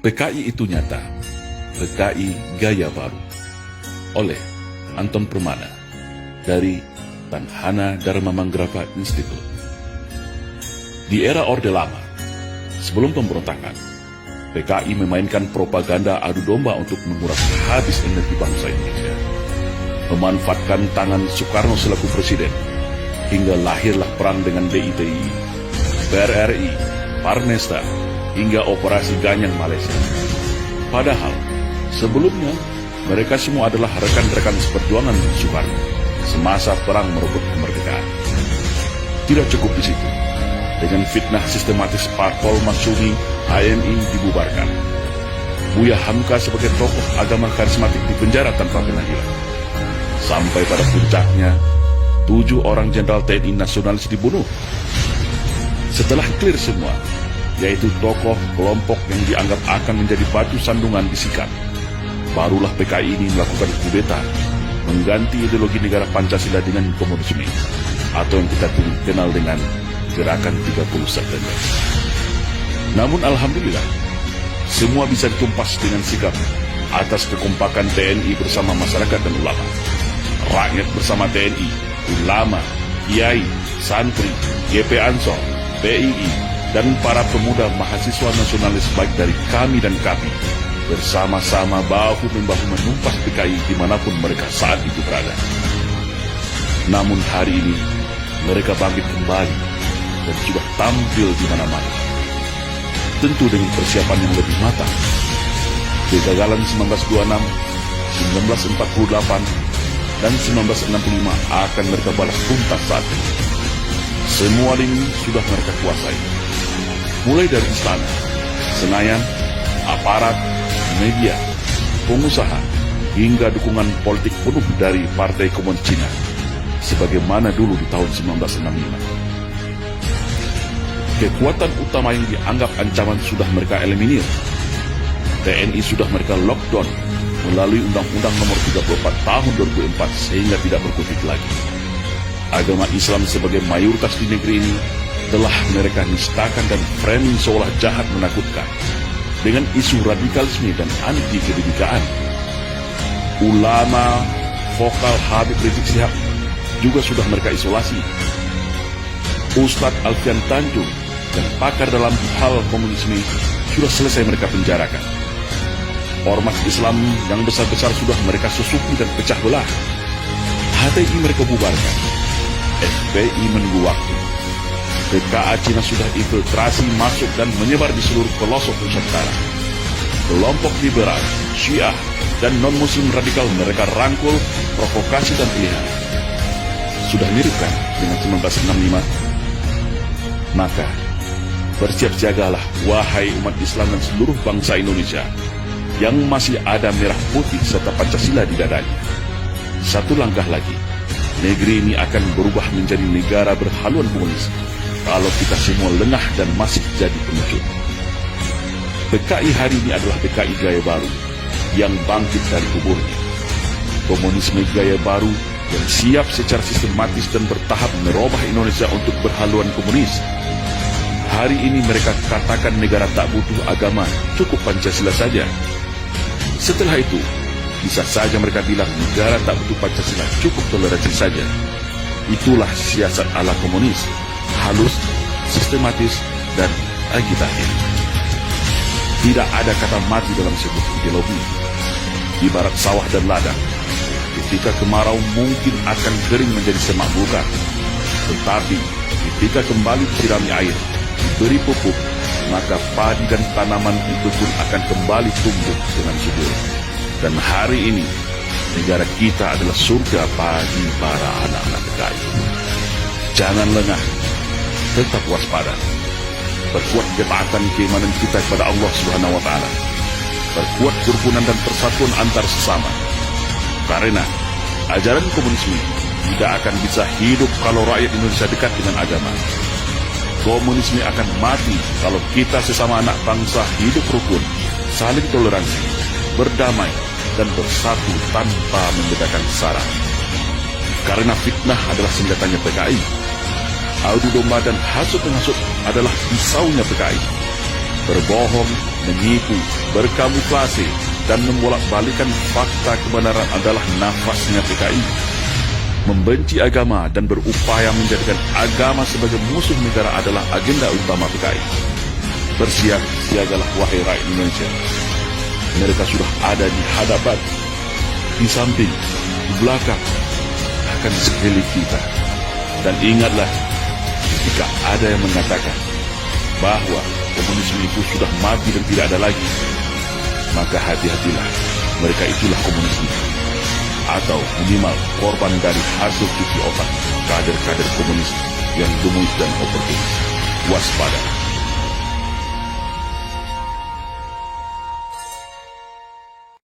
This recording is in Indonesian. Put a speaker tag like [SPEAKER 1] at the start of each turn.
[SPEAKER 1] PKI itu nyata, PKI Gaya Baru, oleh Anton Permana dari Tanhana Dharma Manggrava Institute. Di era Orde Lama, sebelum pemberontakan, PKI memainkan propaganda adu domba untuk menguras habis energi bangsa Indonesia, memanfaatkan tangan Soekarno selaku presiden, hingga lahirlah perang dengan DITI, PRRI, Parnesta, hingga operasi Ganyang Malaysia. Padahal, sebelumnya, mereka semua adalah rekan-rekan seperjuangan Soekarno semasa perang merebut kemerdekaan. Tidak cukup di situ. Dengan fitnah sistematis Parpol Masyumi, HMI dibubarkan. Buya Hamka sebagai tokoh agama karismatik dipenjara tanpa pengadilan. Sampai pada puncaknya, 7 orang jenderal TNI nasionalis dibunuh. Setelah clear semua, yaitu tokoh kelompok yang dianggap akan menjadi batu sandungan disikat, barulah PKI ini melakukan kudeta, mengganti ideologi negara Pancasila dengan komunisme, atau yang kita kenal dengan Gerakan 30 September. Namun alhamdulillah, semua bisa ditumpas dengan sikap atas kekompakan TNI bersama masyarakat dan ulama. Rakyat bersama TNI, ulama, kiai, santri, GP Ansor, PII, dan para pemuda mahasiswa nasionalis baik dari kami dan kami bersama-sama bahu-membahu menumpas PKI dimanapun mereka saat itu berada. Namun hari ini mereka bangkit kembali dan sudah tampil di mana-mana, tentu dengan persiapan yang lebih matang. Kegagalan 1926, 1948, dan 1965 akan mereka balas tuntas saat ini. Semua ini sudah mereka kuasai, mulai dari istana, Senayan, aparat, media, pengusaha, hingga dukungan politik penuh dari Partai Komunis Cina, sebagaimana dulu di tahun 1965. Kekuatan utama yang dianggap ancaman sudah mereka eliminir. TNI sudah mereka lockdown melalui Undang-Undang Nomor 34 Tahun 2004 sehingga tidak berkutik lagi. Agama Islam sebagai mayoritas di negeri ini telah mereka nistakan dan framing seolah jahat menakutkan dengan isu radikalisme dan anti kebinekaan. Ulama vokal Habib Rizik Syihab juga sudah mereka isolasi. Ustadz Alfian Tanjung dan pakar dalam hal komunisme sudah selesai mereka penjarakan. Ormas Islam yang besar-besar sudah mereka susupi dan pecah belah. HTI mereka bubarkan. FPI menunggu waktu. PKA Cina sudah infiltrasi masuk dan menyebar di seluruh pelosok Nusantara. Kelompok liberal, Syiah, dan non-muslim radikal mereka rangkul, provokasi dan pilihan. Sudah mirip kan dengan 1965? Maka, bersiap-siagalah wahai umat Islam dan seluruh bangsa Indonesia yang masih ada merah putih serta Pancasila di dadanya. Satu langkah lagi, negeri ini akan berubah menjadi negara berhaluan komunis kalau kita semua lengah dan masih jadi pengecut. PKI hari ini adalah PKI Gaya Baru yang bangkit dari kuburnya. Komunisme Gaya Baru yang siap secara sistematis dan bertahap merubah Indonesia untuk berhaluan komunis. Hari ini mereka katakan negara tak butuh agama, cukup Pancasila saja. Setelah itu, bisa saja mereka bilang negara tak butuh Pancasila, cukup toleransi saja. Itulah siasat ala komunis, halus, sistematis, dan agitatif. Tidak ada kata mati dalam sebuah ideologi. Ibarat sawah dan ladang, ketika kemarau mungkin akan kering menjadi semak belukar. Tetapi ketika kembali disirami air, diberi pupuk, maka padi dan tanaman itu pun akan kembali tumbuh dengan subur. Dan hari ini, negara kita adalah surga bagi para anak-anak PKI. Jangan lengah, tetap waspada. Perkuat ketaatan keimanan kita kepada Allah Subhanahu wa Ta'ala. Perkuat kerukunan dan persatuan antar sesama. Karena ajaran komunisme tidak akan bisa hidup kalau rakyat Indonesia dekat dengan agama. Komunisme akan mati kalau kita sesama anak bangsa hidup rukun, saling toleransi, berdamai, dan bersatu tanpa membedakan sara. Karena fitnah adalah senjatanya PKI. Adu domba dan hasut-menghasut adalah pisaunya PKI. berbohong, menipu, berkamuflase, dan membolak-balikan fakta kebenaran adalah nafasnya PKI. Membenci agama dan berupaya menjadikan agama sebagai musuh negara adalah agenda utama PKI. Bersiap siagalah wahai rakyat Indonesia. Mereka sudah ada di hadapan, di samping, di belakang, bahkan di sekeliling kita. Dan ingatlah, jika ada yang mengatakan bahwa komunisme itu sudah mati dan tidak ada lagi, maka hati-hatilah, mereka itulah komunisme, atau minimal korban dari hasil cuci otak kader-kader komunis yang gemus dan oportunis. Waspada.